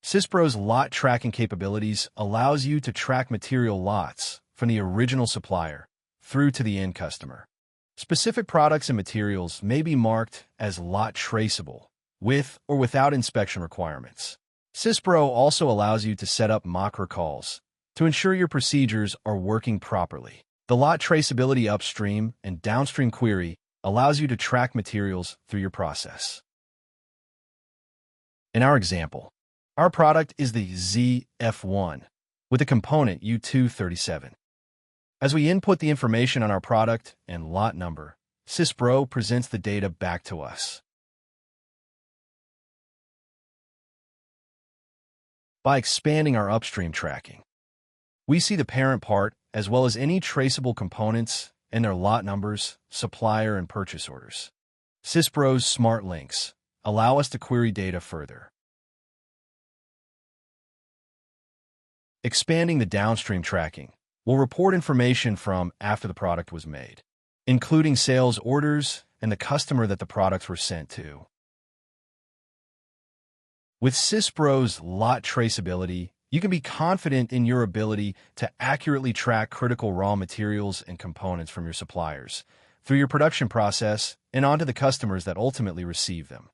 Syspro's lot tracking capabilities allows you to track material lots from the original supplier through to the end customer. Specific products and materials may be marked as lot traceable, with or without inspection requirements. Syspro also allows you to set up mock recalls to ensure your procedures are working properly. The lot traceability upstream and downstream query allows you to track materials through your process. In our example, our product is the ZF1 with the component U237. As we input the information on our product and lot number, Syspro presents the data back to us. By expanding our upstream tracking, we see the parent part as well as any traceable components and their lot numbers, supplier, and purchase orders. Syspro's smart links allow us to query data further. Expanding the downstream tracking will report information from after the product was made, including sales orders and the customer that the products were sent to. With Syspro's lot traceability, you can be confident in your ability to accurately track critical raw materials and components from your suppliers through your production process and onto the customers that ultimately receive them.